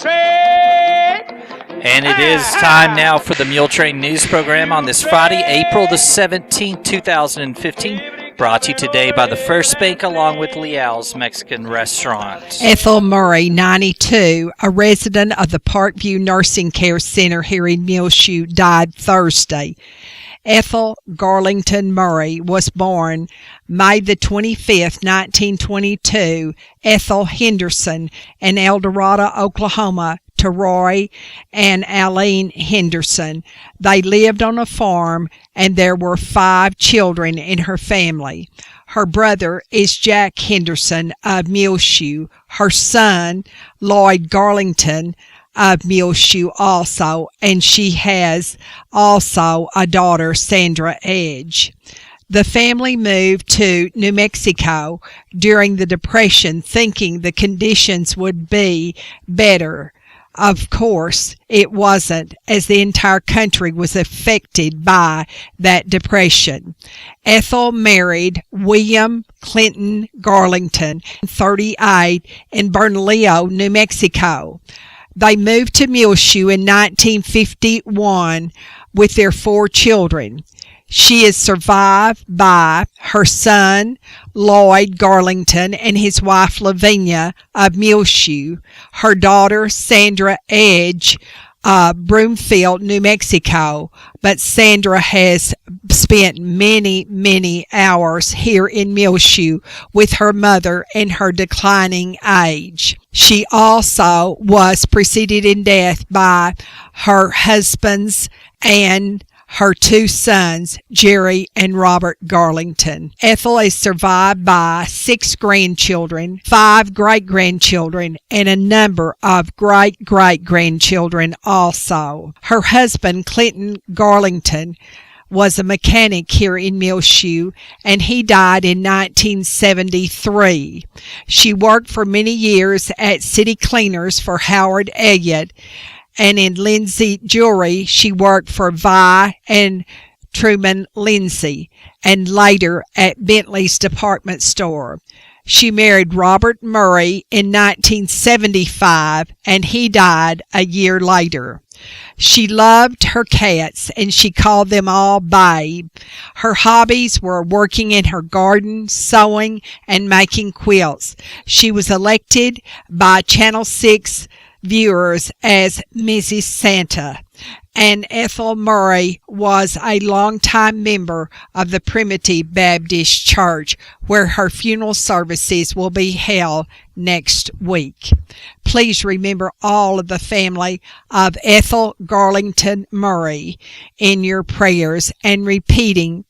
And it is time now for the Muletrain News Program on this Friday, April the 17th, 2015. Brought to you today by the First Bank along with Leal's Mexican Restaurant. Ethel Murray, 92, a resident of the Parkview Nursing Care Center here in Muleshoe, died Thursday. Ethel Garlington Murray was born May the 25th, 1922, Ethel Henderson in El Dorado, Oklahoma, to Roy and Aline Henderson. They lived on a farm and there were 5 children in her family. Her brother is Jack Henderson of Muleshoe. Her son, Lloyd Garlington, of Muleshoe also, and she has also a daughter, Sandra Edge. The family moved to New Mexico during the Depression, thinking the conditions would be better. Of course, it wasn't, as the entire country was affected by that depression. Ethel married William Clinton Garlington, 38, in Bernalillo, New Mexico. They moved to Muleshoe in 1951 with their 4 children. She is survived by her son, Lloyd Garlington, and his wife, Lavinia, of Muleshoe, her daughter, Sandra Edge, Broomfield, New Mexico, but Sandra has spent many hours here in Muleshoe with her mother in her declining age. She also was preceded in death by her husbands and her 2 sons, Jerry and Robert Garlington. Ethel is survived by 6 grandchildren, 5 great-grandchildren, and a number of great-great-grandchildren also. Her husband, Clinton Garlington, was a mechanic here in Muleshoe, and he died in 1973. She worked for many years at City Cleaners for Howard Elliott, and in Lindsay Jewelry, she worked for Vi and Truman Lindsay, and later at Bentley's department store. She married Robert Murray in 1975, and he died a year later. She loved her cats, and she called them all Babe. Her hobbies were working in her garden, sewing, and making quilts. She was elected by Channel 6 viewers as Mrs. Santa, and Ethel Murray was a longtime member of the Primitive Baptist Church, where her funeral services will be held next week. Please remember all of the family of Ethel Garlington Murray in your prayers, and repeating,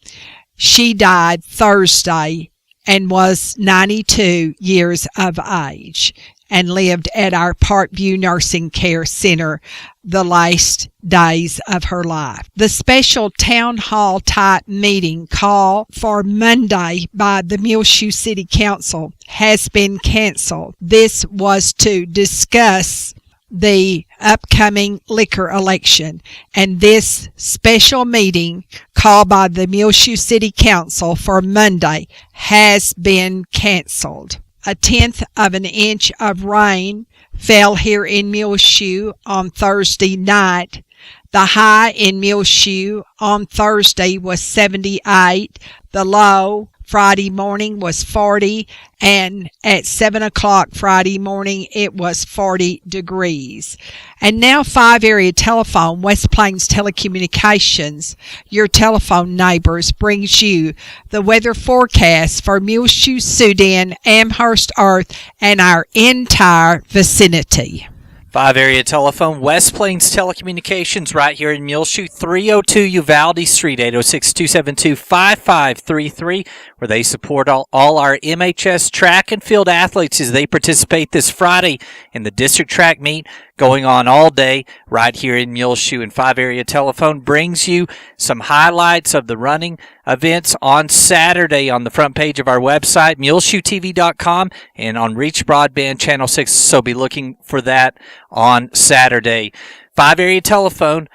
she died Thursday and was 92 years of age, and lived at our Parkview Nursing Care Center the last days of her life. The special town hall type meeting called for Monday by the Muleshoe City Council has been canceled. This was to discuss the upcoming liquor election, and this special meeting called by the Muleshoe City Council for Monday has been canceled. 1/10 of an inch of rain fell here in Muleshoe on Thursday night. The high in Muleshoe on Thursday was 78. The low Friday morning was 40, and at 7 o'clock Friday morning it was 40 degrees. And now 5 area telephone, West Plains Telecommunications, your telephone neighbors, brings you the weather forecast for Muleshoe, Sudan, Amherst, Earth, and our entire vicinity. 5 area telephone, West Plains Telecommunications, right here in Muleshoe, 302 Uvalde Street, 806-272-5533, where they support all our MHS track and field athletes as they participate this Friday in the district track meet going on all day right here in Muleshoe. And 5 area telephone brings you some highlights of the running events on Saturday on the front page of our website, muleshoetv.com, and on Reach Broadband Channel 6, so be looking for that on Saturday. 5 area telephone,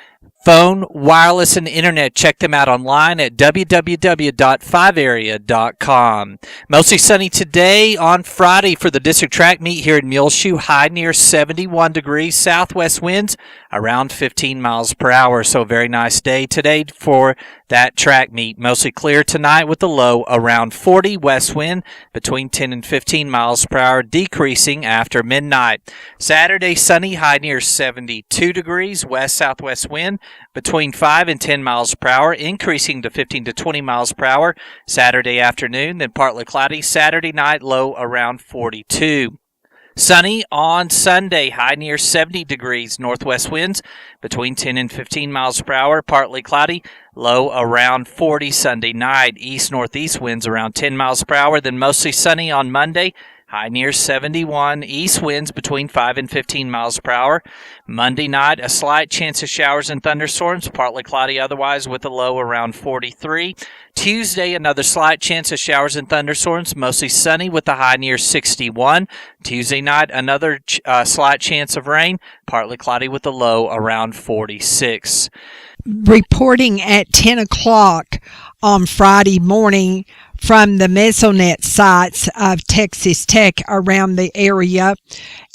Phone, wireless, and internet. Check them out online at www.5area.com. Mostly sunny today on Friday for the district track meet here in Muleshoe. High near 71 degrees. Southwest winds around 15 miles per hour. So a very nice day today for that track meet. Mostly clear tonight with the low around 40. West wind between 10 and 15 miles per hour, decreasing after midnight. Saturday sunny, high near 72 degrees. West-southwest wind between 5 and 10 miles per hour, increasing to 15 to 20 miles per hour Saturday afternoon, then partly cloudy. Saturday night, low around 42. Sunny on Sunday, high near 70 degrees. Northwest winds between 10 and 15 miles per hour, partly cloudy, low around 40 Sunday night. East-northeast winds around 10 miles per hour, then mostly sunny on Monday. High near 71. East winds between 5 and 15 miles per hour. Monday night, a slight chance of showers and thunderstorms, partly cloudy otherwise with a low around 43. Tuesday, another slight chance of showers and thunderstorms, mostly sunny with a high near 61. Tuesday night, another slight chance of rain, partly cloudy with a low around 46. Reporting at 10 o'clock on Friday morning from the Mesonet sites of Texas Tech around the area.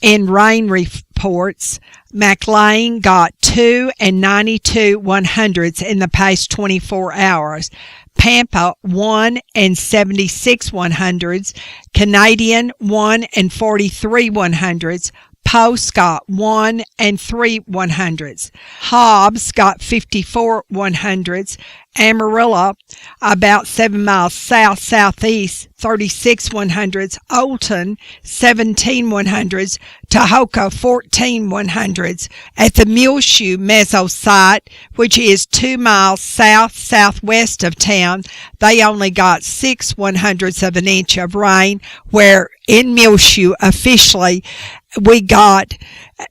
In rain reports, McLean got 2 and 92 100ths in the past 24 hours. Pampa 1 and 76 100ths. Canadian 1 and 43 100ths. Post got 1 and 3 100ths. Hobbs got 54 100ths. Amarillo, about 7 miles south-southeast, 36 100ths. Olton, 17 100ths. Tahoka, 14 100ths. At the Muleshoe Meso site, which is 2 miles south-southwest of town, they only got 6 100ths of an inch of rain, where in Muleshoe officially we got a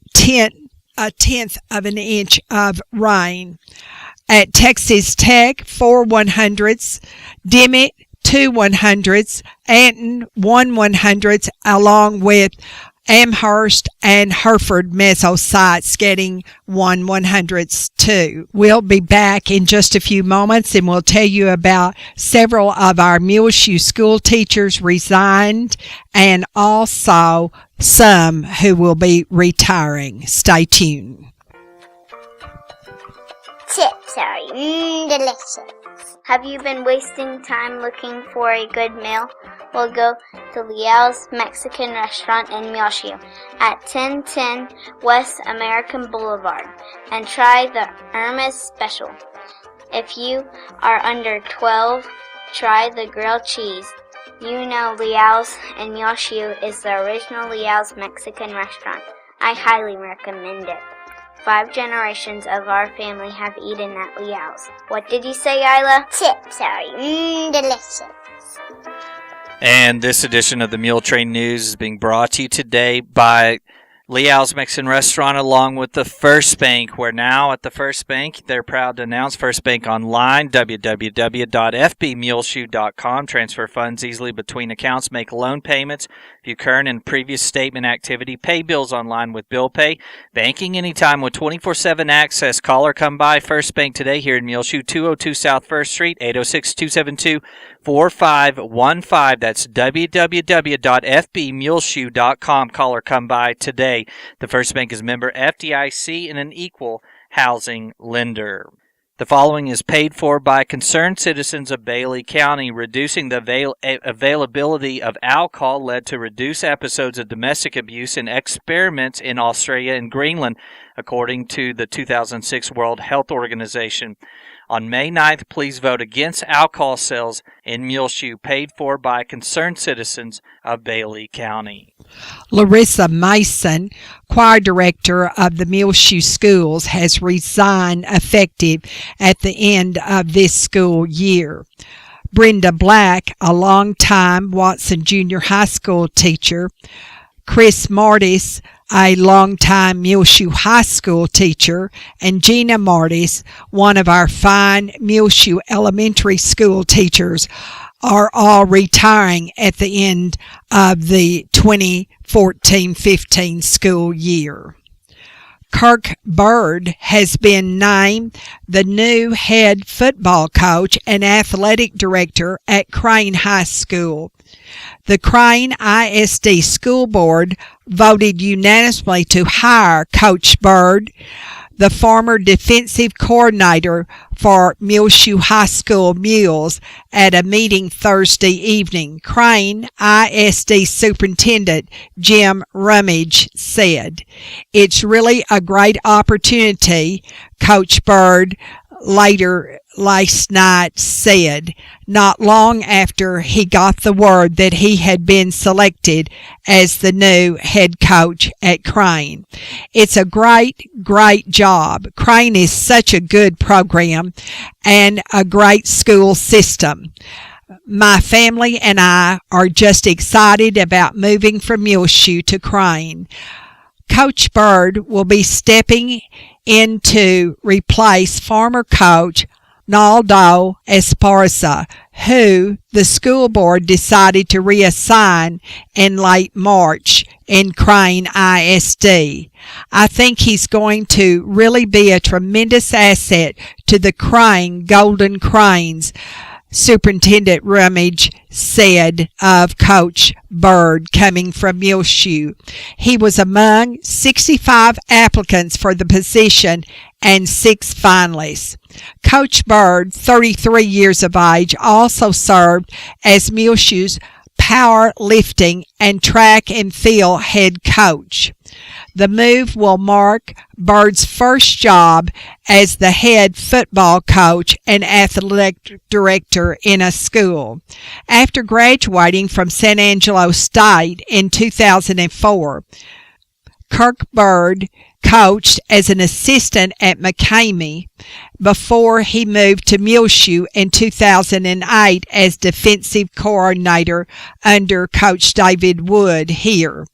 tenth of an inch of rain. At Texas Tech, 4 100ths. Dimmitt, 2 100ths. Anton, 1 100th, along with Amherst and Hereford Meso sites getting 1 100th too. We'll be back in just a few moments and we'll tell you about several of our Muleshoe school teachers resigned and also some who will be retiring. Stay tuned. Chips are delicious. Have you been wasting time looking for a good meal? Well, go to Leal's Mexican Restaurant in Muleshoe at 1010 West American Boulevard and try the Irma's Special. If you are under 12, try the grilled cheese. You know Leal's in Muleshoe is the original Leal's Mexican restaurant. I highly recommend it. 5 generations of our family have eaten at Leal's. What did you say, Isla? Chips are delicious. And this edition of the Muletrain News is being brought to you today by Leal's Mexican Restaurant along with the First Bank. We're now at the First Bank. They're proud to announce First Bank Online, www.fbmuleshoe.com. Transfer funds easily between accounts, make loan payments, view current and previous statement activity, pay bills online with Bill Pay, banking anytime with 24/7 access. Call or come by First Bank today here in Muleshoe, 202 South 1st Street, 806-272-4515. That's www.fbmuleshoe.com. Call or come by today. The First Bank is member FDIC and an equal housing lender. The following is paid for by concerned citizens of Bailey County. Reducing the availability of alcohol led to reduced episodes of domestic abuse and experiments in Australia and Greenland, according to the 2006 World Health Organization. On May 9th, please vote against alcohol sales in Muleshoe, paid for by concerned citizens of Bailey County. Larissa Mason, choir director of the Muleshoe schools, has resigned effective at the end of this school year. Brenda Black, a longtime Watson Junior High School teacher, Chris Martis, a longtime Muleshoe High School teacher, and Gina Martis, one of our fine Muleshoe Elementary School teachers, are all retiring at the end of the 2014-15 school year. Kirk Bird has been named the new head football coach and athletic director at Crane High School. The Crane ISD School Board voted unanimously to hire Coach Bird, the former defensive coordinator for Muleshoe High School Mules, at a meeting Thursday evening. Crane ISD Superintendent Jim Rummage said, "It's really a great opportunity," Coach Bird later last night said, not long after he got the word that he had been selected as the new head coach at Crane. "It's a great job. Crane is such a good program and a great school system. My family and I are just excited about moving from Muleshoe to Crane." Coach Bird will be stepping in to replace former coach Naldo Esparza, who the school board decided to reassign in late March in Crane ISD. "I think he's going to really be a tremendous asset to the Crane Golden Cranes," Superintendent Rummage said of Coach Bird coming from Muleshoe. He was among 65 applicants for the position and 6 finalists. Coach Bird, 33 years of age, also served as Muleshoe's power lifting and track and field head coach. The move will mark Bird's first job as the head football coach and athletic director in a school. After graduating from San Angelo State in 2004, Kirk Bird coached as an assistant at McCamey before he moved to Muleshoe in 2008 as defensive coordinator under Coach David Wood here.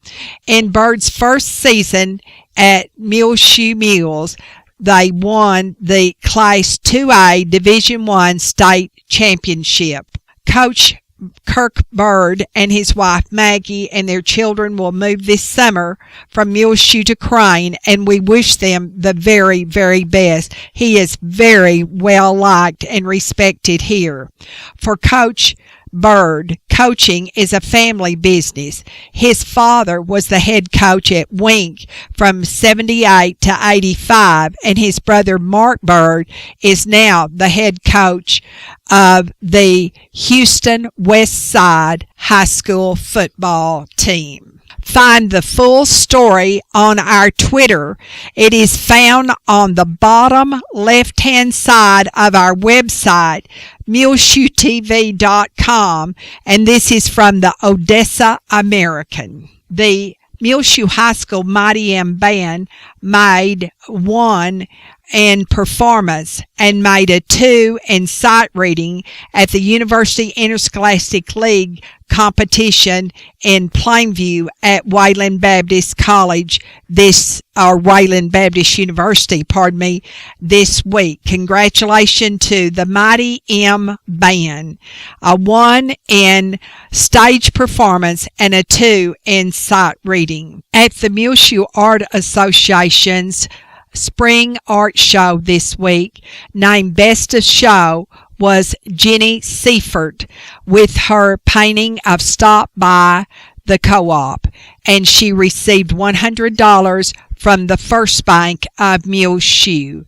In Bird's first season at Muleshoe Mules, they won the Class 2A Division I state championship. Coach Kirk Bird and his wife Maggie and their children will move this summer from Muleshoe to Crane, and we wish them the very, very best. He is very well liked and respected here. For Coach Bird, coaching is a family business. His father was the head coach at Wink from 78 to 85, and his brother Mark Bird is now the head coach of the Houston West Side High School football team. Find the full story on our Twitter. It is found on the bottom left-hand side of our website, muleshoetv.com, and this is from the Odessa American. The Muleshoe High School Mighty M Band made 1 in performance and made a 2 in sight reading at the University Interscholastic League competition in Plainview at Wayland Baptist College Wayland Baptist University, this week. Congratulations to the Mighty M Band. A 1 in stage performance and a 2 in sight reading. At the Muleshoe Art Association's Spring Art Show this week, named Best of Show was Jenny Seifert with her painting of Stop By the Co-op, and she received $100 from the First Bank of Muleshoe.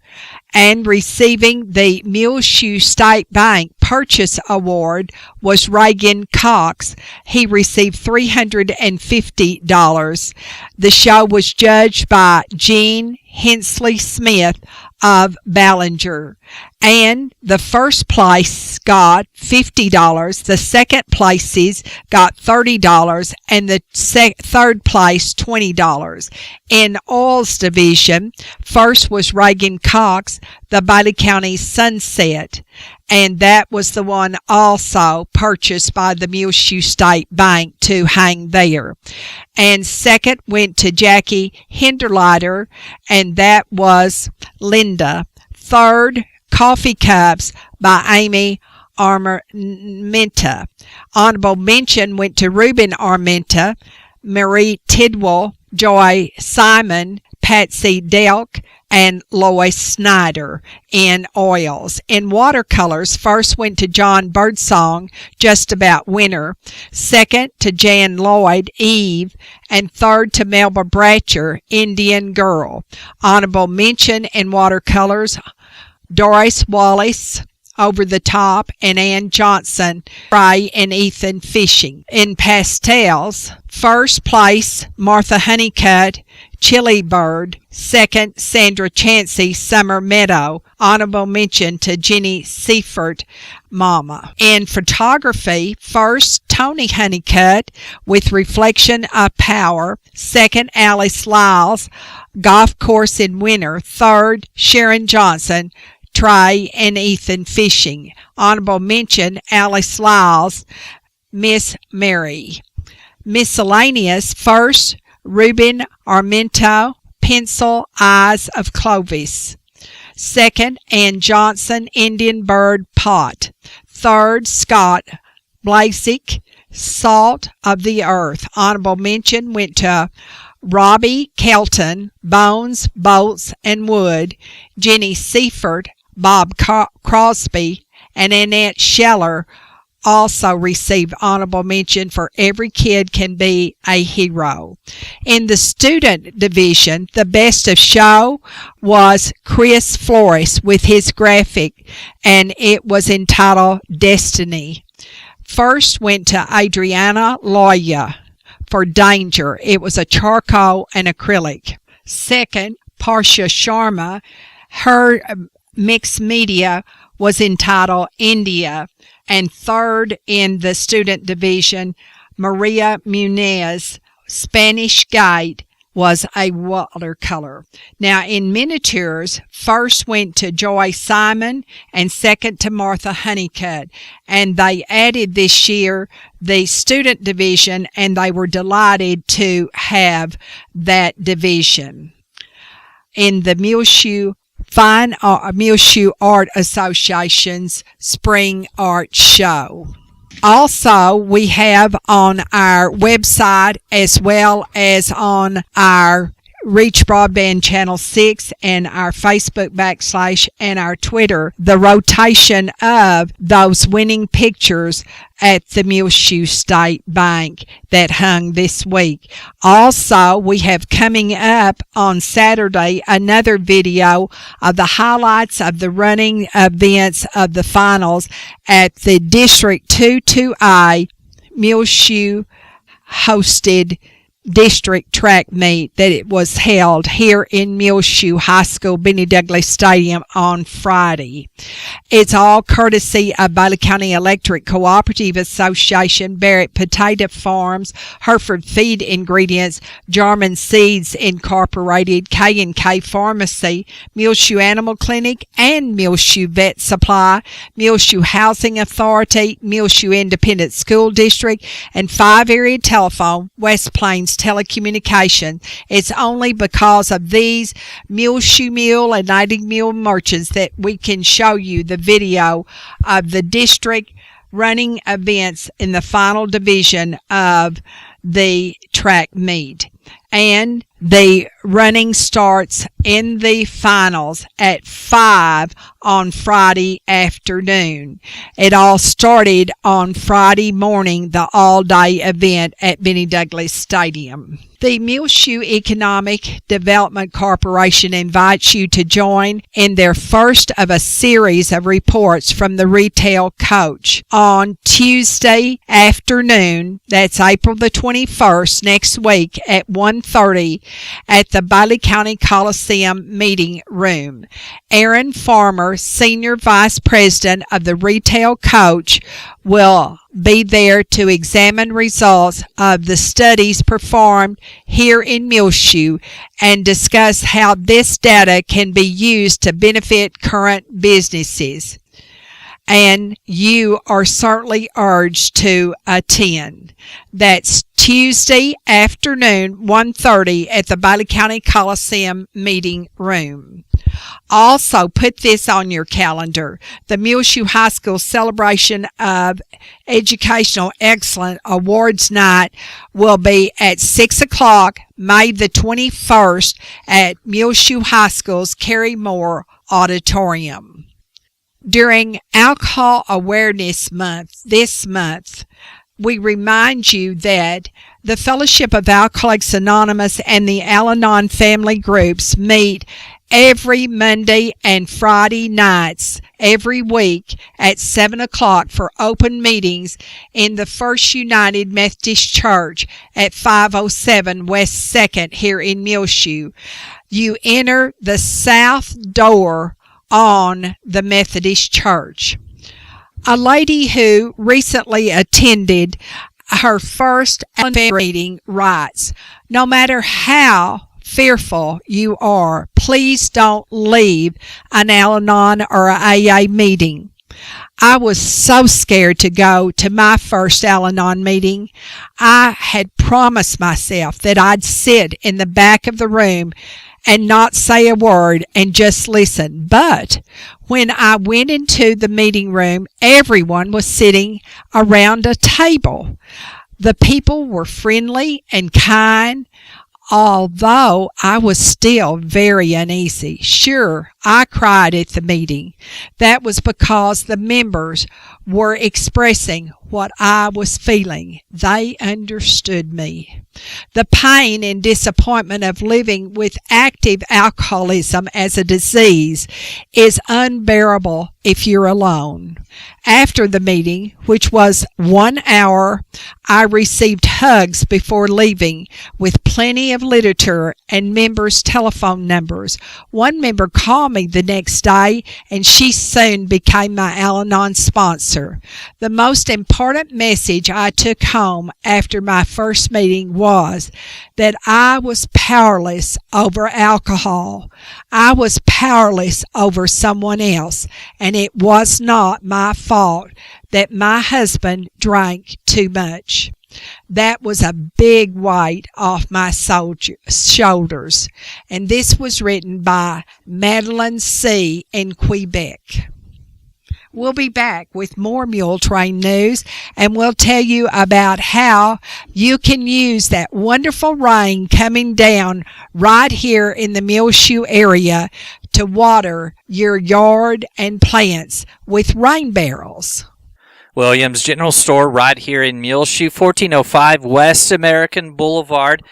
And receiving the Muleshoe State Bank Purchase Award was Reagan Cox. He received $350. The show was judged by Gene Hensley Smith of Ballinger, and the first place got $50, the second places got $30, and the third place $20. In Oils Division, first was Reagan Cox, the Bailey County Sunset, and that was the one also purchased by the Muleshoe State Bank to hang there. And second went to Jackie Hinderleiter, and that was Linda. Third, Coffee Cups by Amy Armenta. Honorable mention went to Ruben Armenta, Marie Tidwell, Joy Simon, Patsy Delk and Lois Snyder. In oils. In watercolors, first went to John Birdsong, Just About Winter, second to Jan Lloyd, Eve, and third to Melba Bratcher, Indian Girl. Honorable mention in watercolors, Doris Wallace, Over the Top, and Ann Johnson, Ray and Ethan Fishing. In pastels, first place, Martha Honeycutt, Chili Bird, second, Sandra Chansey, Summer Meadow. Honorable mention to Jenny Seifert, Mama. In photography, first, Tony Honeycutt with Reflection of Power, second, Alice Lyles, Golf Course in Winter, third, Sharon Johnson, Trey and Ethan Fishing. Honorable mention, Alice Lyles, Miss Mary. Miscellaneous, first, Ruben Armento, Pencil Eyes of Clovis. Second, Ann Johnson, Indian Bird Pot. Third, Scott Blasek, Salt of the Earth. Honorable mention went to Robbie Kelton, Bones, Bolts, and Wood, Jenny Seifert, Bob Crosby, and Annette Scheller also received honorable mention for Every Kid Can Be a Hero. In the student division, the best of show was Chris Flores with his graphic, and it was entitled Destiny. First went to Adriana Loya for Danger. It was a charcoal and acrylic. Second, Parsha Sharma. Her mixed media was entitled India. And third in the student division, Maria Munez, Spanish Gate, was a watercolor. Now in miniatures, first went to Joy Simon and second to Martha Honeycutt. And they added this year the student division, and they were delighted to have that division. In the Muleshoe Art Association's Spring Art Show. Also, we have on our website as well as on our Reach Broadband Channel 6 and our Facebook / and our Twitter, the rotation of those winning pictures at the Muleshoe State Bank that hung this week. Also, we have coming up on Saturday another video of the highlights of the running events of the finals at the District 22I Muleshoe hosted district track meet that it was held here in Muleshoe High School, Benny Douglas Stadium on Friday. It's all courtesy of Bailey County Electric Cooperative Association, Barrett Potato Farms, Hereford Feed Ingredients, Jarman Seeds Incorporated, K&K Pharmacy, Muleshoe Animal Clinic, and Muleshoe Vet Supply, Muleshoe Housing Authority, Muleshoe Independent School District, and 5 Area Telephone, West Plains Telecommunication. It's only because of these Muleshoe Mule and Native Mule merchants that we can show you the video of the district running events in the final division of the track meet. And the running starts in the finals at 5 on Friday afternoon. It all started on Friday morning, the all-day event at Benny Douglas Stadium. The Muleshoe Economic Development Corporation invites you to join in their first of a series of reports from the Retail Coach on Tuesday afternoon. That's April the 21st, next week at 1:30 at the Bailey County Coliseum Meeting Room. Aaron Farmer, Senior Vice President of the Retail Coach, will be there to examine results of the studies performed here in Muleshoe and discuss how this data can be used to benefit current businesses. and you are certainly urged to attend. That's Tuesday afternoon, 1:30 at the Bailey County Coliseum Meeting Room. Also, put this on your calendar. The Muleshoe High School Celebration of Educational Excellence Awards Night will be at 6 o'clock, May the 21st, at Muleshoe High School's Carrie Moore Auditorium. During Alcohol Awareness Month this month, we remind you that the Fellowship of Alcoholics Anonymous and the Al-Anon family groups meet every Monday and Friday nights every week at 7 o'clock for open meetings in the First United Methodist Church at 507 West 2nd here in Muleshoe. You enter the south door on the Methodist Church. A lady who recently attended her first meeting writes, "No matter how fearful you are, please don't leave an Al-Anon or a AA meeting." I was so scared to go to my first Al-Anon meeting. I had promised myself that I'd sit in the back of the room and not say a word and just listen. But when I went into the meeting room, everyone was sitting around a table. The people were friendly and kind, although I was still very uneasy. Sure, I cried at the meeting. That was because the members were expressing what I was feeling. They understood me. The pain and disappointment of living with active alcoholism as a disease is unbearable if you're alone. After the meeting, which was 1 hour, I received hugs before leaving with plenty of literature and members' telephone numbers. One member called me the next day, and she soon became my Al-Anon sponsor. The most important message I took home after my first meeting was that I was powerless over alcohol. I was powerless over someone else, and it was not my fault that my husband drank too much. That was a big weight off my shoulders, and this was written by Madeline C. in Quebec. We'll be back with more Muletrain news, and we'll tell you about how you can use that wonderful rain coming down right here in the Muleshoe area to water your yard and plants with rain barrels. Williams General Store right here in Muleshoe, 1405 West American Boulevard,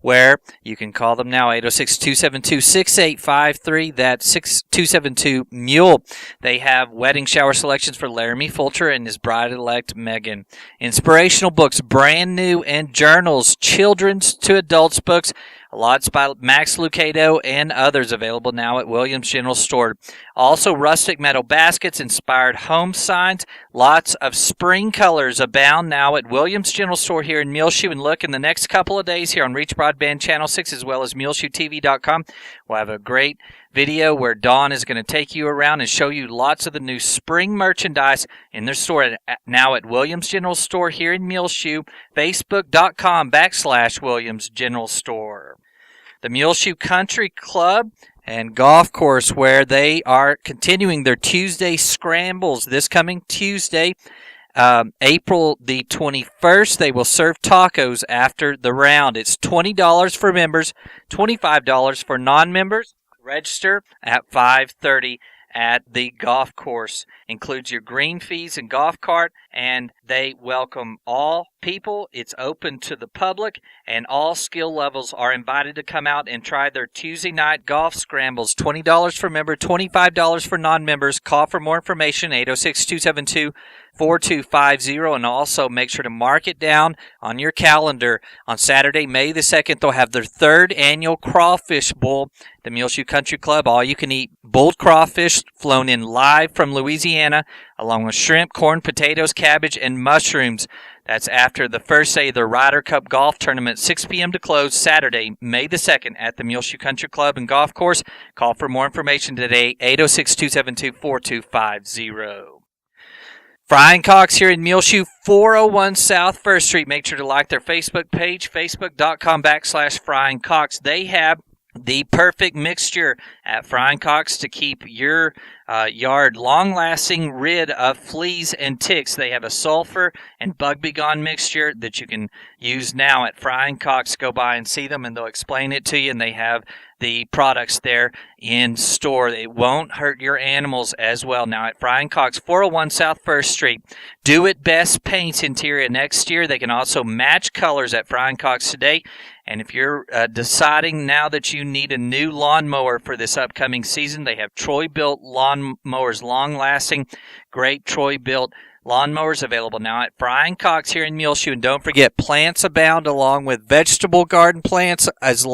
where you can call them now, 806-272-6853. That's 272-MULE. They have wedding shower selections for Laramie Fulcher and his bride-elect Megan. Inspirational books, brand new, and journals, children's to adults books. Lots by Max Lucado and others available now at Williams General Store. Also, rustic metal baskets, inspired home signs. Lots of spring colors abound now at Williams General Store here in Muleshoe. And look, in the next couple of days here on Reach Broadband Channel 6 as well as MuleshoeTV.com, we'll have a great video where Dawn is going to take you around and show you lots of the new spring merchandise in their store now at Williams General Store here in Muleshoe. Facebook.com/Williams General Store. The Muleshoe Country Club and Golf Course, where they are continuing their Tuesday scrambles this coming Tuesday, April the 21st. They will serve tacos after the round. It's $20 for members, $25 for non-members. Register at 5:30 at the golf course. Includes your green fees and golf cart, and they welcome all people. It's open to the public, and all skill levels are invited to come out and try their Tuesday night golf scrambles. $20 for member, $25 for non-members. Call for more information, 806-272-4250, and also make sure to mark it down on your calendar. On Saturday, May the 2nd, they'll have their third annual crawfish bowl. The Muleshoe Country Club, all-you-can-eat bulled crawfish flown in live from Louisiana, along with shrimp, corn, potatoes, cabbage, and mushrooms. That's after the first day of the Ryder Cup Golf Tournament, 6 p.m. to close, Saturday, May the 2nd, at the Muleshoe Country Club and Golf Course. Call for more information today, 806-272-4250. Frying Cox here in Muleshoe, 401 South 1st Street. Make sure to like their Facebook page, facebook.com/Frying Cox. They have the perfect mixture at Frying Cox to keep your yard long-lasting, rid of fleas and ticks. They have a sulfur and bug be gone mixture that you can use now at Frying Cox. Go by and see them, and they'll explain it to you, and they have the products there in store. It won't hurt your animals as well. Now at Frying Cox, 401 South 1st Street. Do It Best paints interior next year. They can also match colors at Frying Cox today. And if you're deciding now that you need a new lawnmower for this upcoming season, they have Troy-built lawnmowers, long-lasting, great Troy-built lawnmowers available now at Frying Cox here in Muleshoe. And don't forget, plants abound along with vegetable garden plants as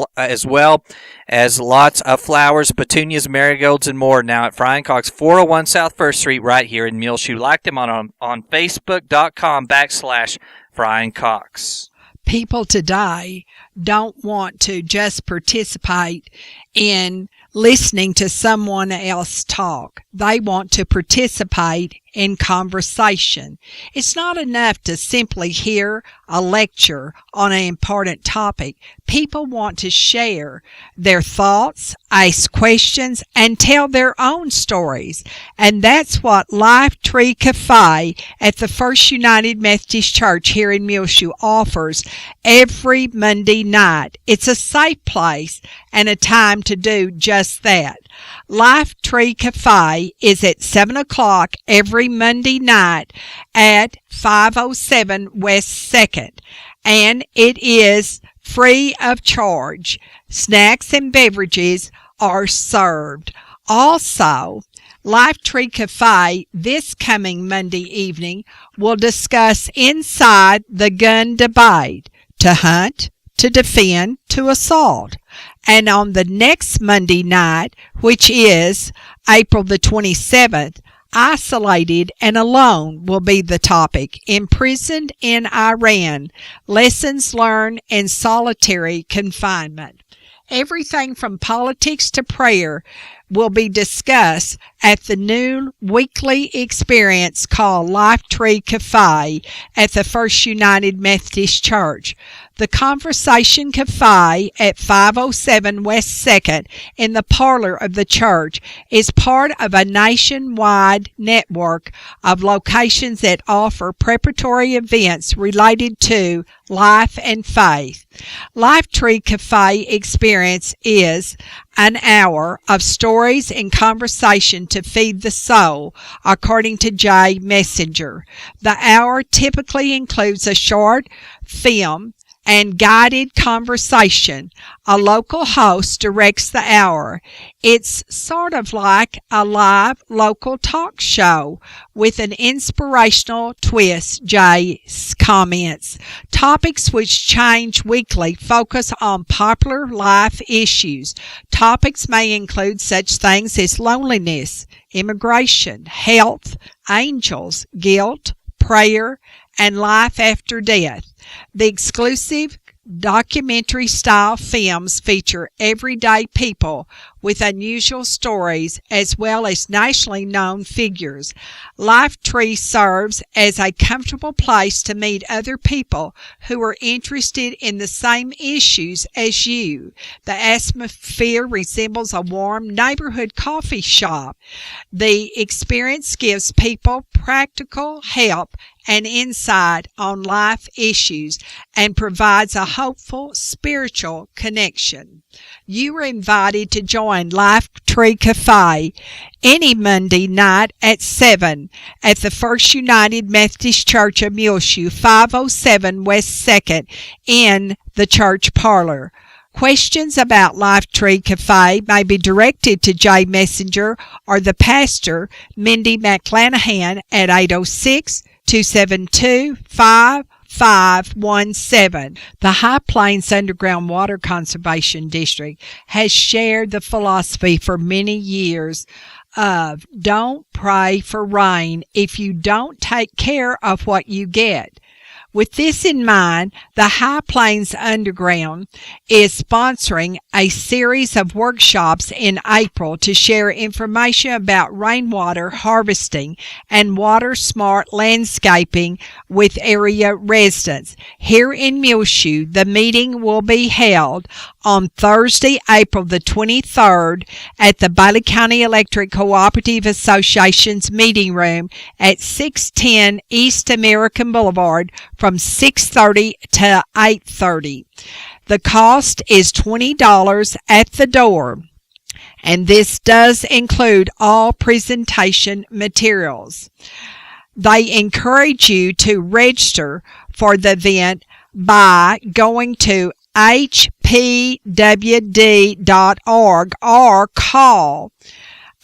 well as lots of flowers, petunias, marigolds, and more now at Frying Cox, 401 South 1st Street right here in Muleshoe. Like them on facebook.com/Frying Cox. People today don't want to just participate in listening to someone else talk. They want to participate in conversation. It's not enough to simply hear a lecture on an important topic. People want to share their thoughts, ask questions, and tell their own stories. And that's what Life Tree Cafe at the First United Methodist Church here in Muleshoe offers every Monday night. It's a safe place and a time to do just that. Life Tree Cafe is at 7 o'clock every Monday night at 507 West 2nd, and it is free of charge. Snacks and beverages are served. Also, Life Tree Cafe this coming Monday evening will discuss inside the gun debate, to hunt, to defend, to assault. And on the next Monday night, which is April the 27th, isolated and alone will be the topic. Imprisoned in Iran, lessons learned in solitary confinement. Everything from politics to prayer will be discussed at the new weekly experience called Life Tree Cafe at the First United Methodist Church. The Conversation Cafe at 507 West 2nd in the parlor of the church is part of a nationwide network of locations that offer preparatory events related to life and faith. Life Tree Cafe experience is an hour of stories and conversation to feed the soul, according to Jay Messenger. The hour typically includes a short film and guided conversation. A local host directs the hour. It's sort of like a live local talk show with an inspirational twist, Jay comments. Topics which change weekly focus on popular life issues. Topics may include such things as loneliness, immigration, health, angels, guilt, prayer, and life after death. The exclusive documentary-style films feature everyday people with unusual stories as well as nationally known figures. Life Tree serves as a comfortable place to meet other people who are interested in the same issues as you. The atmosphere resembles a warm neighborhood coffee shop. The experience gives people practical help and insight on life issues and provides a hopeful spiritual connection. You are invited to join Life Tree Cafe any Monday night at 7 at the First United Methodist Church of Muleshoe, 507 West 2nd in the church parlor. Questions about Life Tree Cafe may be directed to Jay Messenger or the pastor, Mindy McClanahan, at 806-272-5517. The High Plains Underground Water Conservation District has shared the philosophy for many years of don't pray for rain if you don't take care of what you get. With this in mind, the High Plains Underground is sponsoring a series of workshops in April to share information about rainwater harvesting and water-smart landscaping with area residents. Here in Muleshoe, the meeting will be held on Thursday, April the 23rd at the Bailey County Electric Cooperative Association's meeting room at 610 East American Boulevard from 6:30 to 8:30. The cost is $20 at the door, and this does include all presentation materials. They encourage you to register for the event by going to hpwd.org or call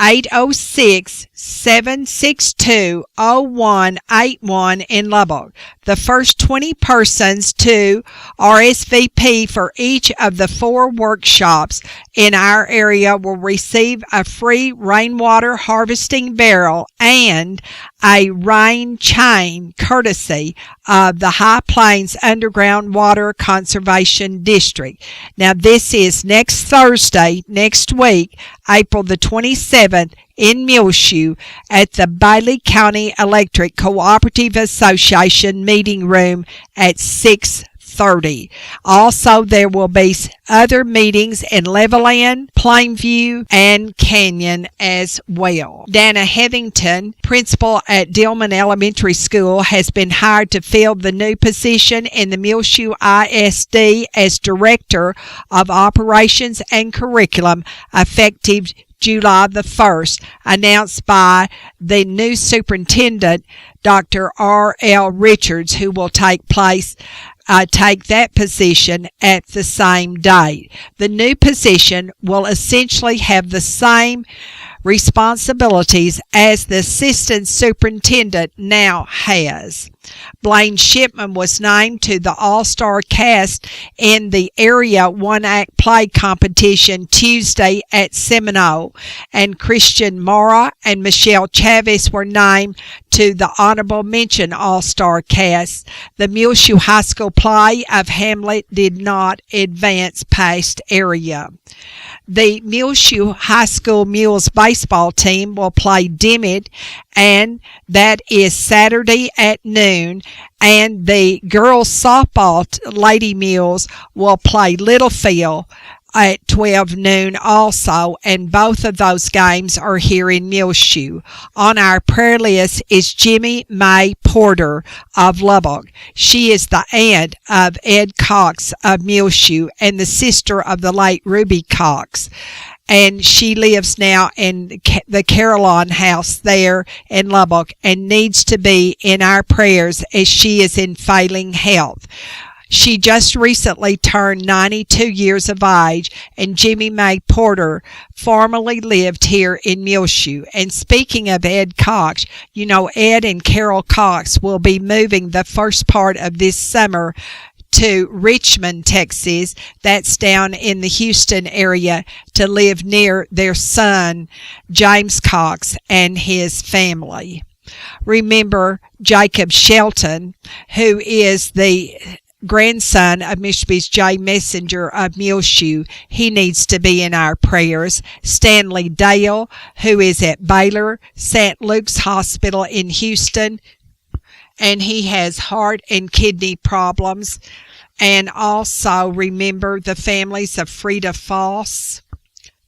806-762-0181 in Lubbock. The first 20 persons to RSVP for each of the 4 workshops in our area will receive a free rainwater harvesting barrel and a rain chain courtesy of the High Plains Underground Water Conservation District. Now, this is next Thursday, next week, April the 27th, in Muleshoe at the Bailey County Electric Cooperative Association meeting room at 6:30. Also, there will be other meetings in Levelland, Plainview, and Canyon as well. Dana Heathington, principal at Dillman Elementary School, has been hired to fill the new position in the Muleshoe ISD as Director of Operations and Curriculum, effective July the 1st, announced by the new superintendent, Dr. R.L. Richards, who will take that position at the same date. The new position will essentially have the same responsibilities as the assistant superintendent now has. Blaine Shipman was named to the All-Star cast in the area one-act play competition Tuesday at Seminole, and Christian Mora and Michelle Chavez were named to the Honorable Mention All-Star cast. The Muleshoe High School play of Hamlet did not advance past area. The Muleshoe High School Mules baseball team will play Dimmitt, and that is Saturday at noon. And the girls softball Lady Mules will play Littlefield at 12 noon also, and both of those games are here in Muleshoe. On our prayer list is Jimmy May Porter of Lubbock. She is the aunt of Ed Cox of Muleshoe and the sister of the late Ruby Cox. And she lives now in the Caroline house there in Lubbock and needs to be in our prayers as she is in failing health. She just recently turned 92 years of age, and Jimmy May Porter formerly lived here in Muleshoe. And speaking of Ed Cox, you know, Ed and Carol Cox will be moving the first part of this summer to Richmond, Texas. That's down in the Houston area, to live near their son, James Cox, and his family. Remember Jacob Shelton, who is the grandson of Mississippi's J. Messenger of Muleshoe. He needs to be in our prayers. Stanley Dale, who is at Baylor St. Luke's Hospital in Houston, and he has heart and kidney problems. And also remember the families of Frida Foss,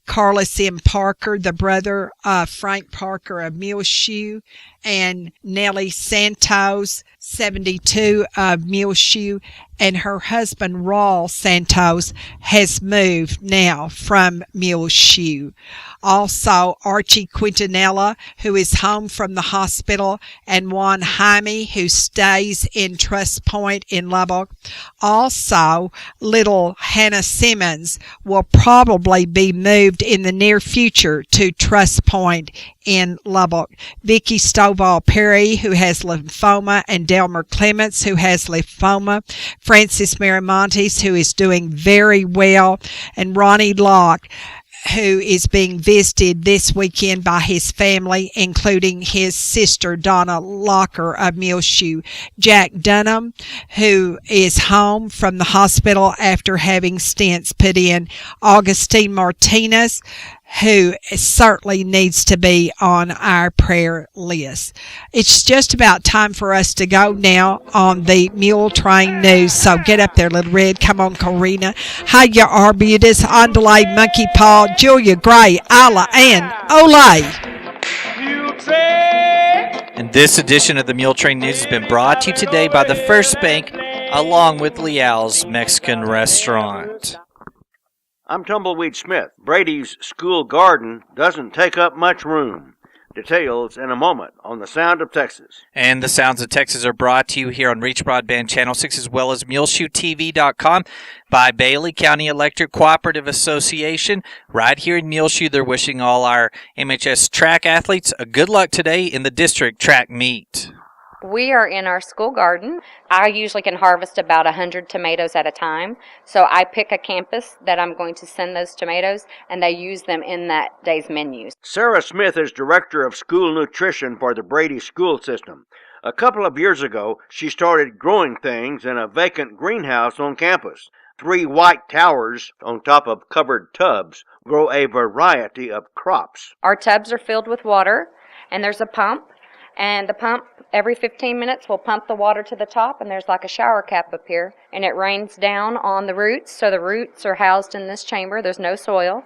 Carlos M. Parker, the brother of Frank Parker of Muleshoe, and Nellie Santos, 72, of Muleshoe, and her husband, Raul Santos, has moved now from Muleshoe. Also, Archie Quintanilla, who is home from the hospital, and Juan Jaime, who stays in Trust Point in Lubbock. Also, little Hannah Simmons will probably be moved in the near future to Trust Point in Lubbock. Vicky Stovall Perry, who has lymphoma, and Delmer Clements, who has lymphoma. Francis Miramontes, who is doing very well, and Ronnie Locke, who is being visited this weekend by his family, including his sister Donna Locker of Muleshoe, Jack Dunham, who is home from the hospital after having stents put in, Augustine Martinez, who certainly needs to be on our prayer list. It's just about time for us to go now on the Muletrain News. So get up there, Little Red. Come on, Corina. Hiya, Arbutus, Andalay, Monkey Paw, Julia Gray, Isla, and Olay. And this edition of the Muletrain News has been brought to you today by the First Bank, along with Leal's Mexican Restaurant. I'm Tumbleweed Smith. Brady's school garden doesn't take up much room. Details in a moment on The Sound of Texas. And the Sounds of Texas are brought to you here on Reach Broadband Channel 6 as well as MuleshoeTV.com by Bailey County Electric Cooperative Association. Right here in Muleshoe, they're wishing all our MHS track athletes a good luck today in the district track meet. We are in our school garden. I usually can harvest about 100 tomatoes at a time. So I pick a campus that I'm going to send those tomatoes, and they use them in that day's menus. Sarah Smith is Director of School Nutrition for the Brady School System. A couple of years ago, she started growing things in a vacant greenhouse on campus. 3 white towers on top of covered tubs grow a variety of crops. Our tubs are filled with water, and there's a pump. And the pump, every 15 minutes, will pump the water to the top, and there's like a shower cap up here. And it rains down on the roots, so the roots are housed in this chamber. There's no soil.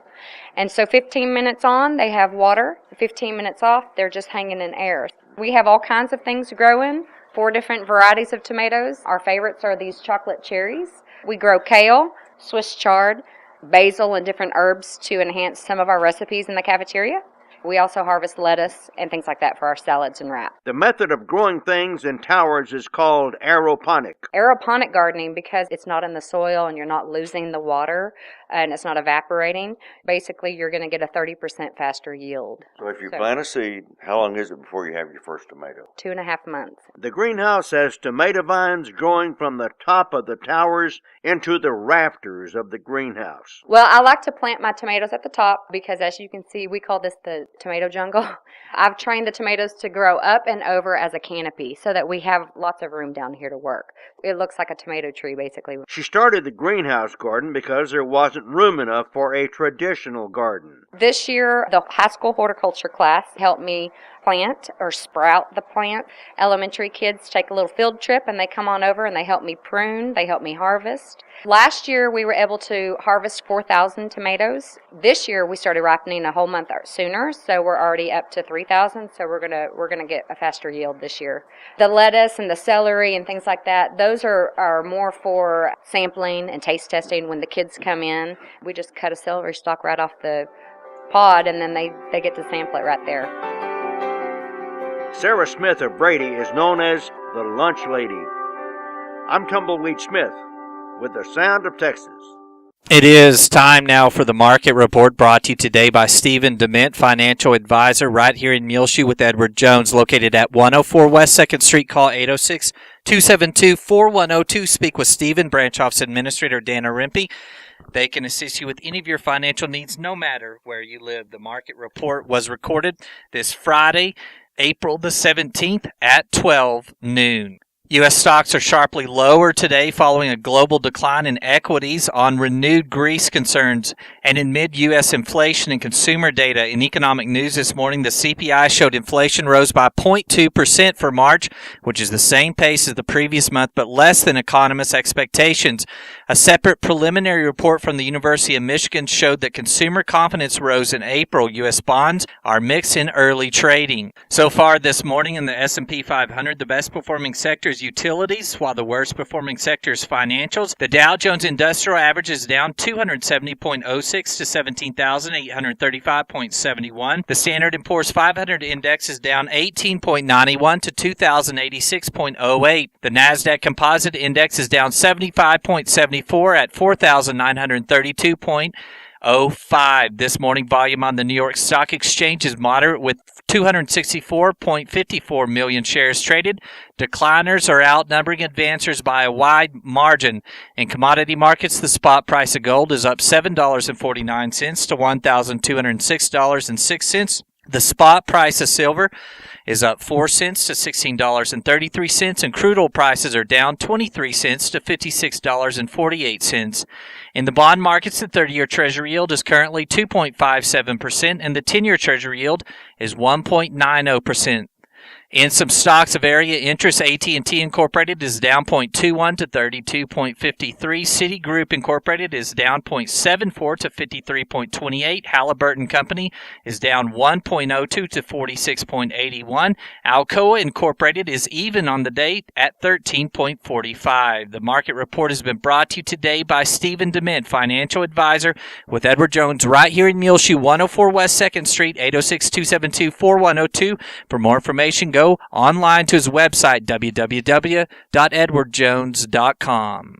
And so 15 minutes on, they have water. 15 minutes off, they're just hanging in air. We have all kinds of things growing, 4 different varieties of tomatoes. Our favorites are these chocolate cherries. We grow kale, Swiss chard, basil, and different herbs to enhance some of our recipes in the cafeteria. We also harvest lettuce and things like that for our salads and wrap. The method of growing things in towers is called aeroponic. Aeroponic gardening, because it's not in the soil and you're not losing the water and it's not evaporating, basically you're going to get a 30% faster yield. So if you plant a seed, how long is it before you have your first tomato? 2.5 months. The greenhouse has tomato vines growing from the top of the towers into the rafters of the greenhouse. Well, I like to plant my tomatoes at the top because, as you can see, we call this the tomato jungle. I've trained the tomatoes to grow up and over as a canopy so that we have lots of room down here to work. It looks like a tomato tree, basically. She started the greenhouse garden because there wasn't room enough for a traditional garden. This year, the high school horticulture class helped me plant or sprout the plant. Elementary kids take a little field trip and they come on over and they help me prune, they help me harvest. Last year we were able to harvest 4,000 tomatoes. This year we started ripening a whole month sooner, so we're already up to 3,000, so we're gonna get a faster yield this year. The lettuce and the celery and things like that, those are more for sampling and taste testing when the kids come in. We just cut a celery stalk right off the pod and then they get to sample it right there. Sarah Smith of Brady is known as the Lunch Lady. I'm Tumbleweed Smith with The Sound of Texas. It is time now for the Market Report, brought to you today by Stephen DeMint, Financial Advisor, right here in Muleshoe with Edward Jones, located at 104 West 2nd Street. Call 806-272-4102. Speak with Stephen, Branch Office Administrator Dana Rimpey. They can assist you with any of your financial needs, no matter where you live. The Market Report was recorded this Friday, April the 17th at 12 noon. U.S. stocks are sharply lower today following a global decline in equities on renewed Greece concerns and in mid-U.S. inflation and consumer data. In economic news this morning, the CPI showed inflation rose by 0.2% for March, which is the same pace as the previous month but less than economists' expectations. A separate preliminary report from the University of Michigan showed that consumer confidence rose in April. U.S. bonds are mixed in early trading. So far this morning in the S&P 500, the best performing sector is utilities, while the worst performing sector is financials. The Dow Jones Industrial Average is down 270.06 to 17,835.71. The Standard & Poor's 500 Index is down 18.91 to 2,086.08. The NASDAQ Composite Index is down 75.74 at 4,932.08. 264.05. This morning volume on the New York Stock Exchange is moderate with 264.54 million shares traded. Decliners are outnumbering advancers by a wide margin. In commodity markets, the spot price of gold is up $7.49 to $1,206.06. The spot price of silver is up 4 cents to $16.33, and crude oil prices are down 23 cents to $56.48. In the bond markets, the 30-year Treasury yield is currently 2.57%, and the 10-year Treasury yield is 1.90%. In some stocks of area interest, AT&T Incorporated is down 0.21 to 32.53. Citigroup Incorporated is down 0.74 to 53.28. Halliburton Company is down 1.02 to 46.81. Alcoa Incorporated is even on the day at 13.45. The market report has been brought to you today by Stephen DeMint, financial advisor with Edward Jones, right here in Muleshoe, 104 West 2nd Street, 806-272-4102. For more information, go online to his website, www.edwardjones.com.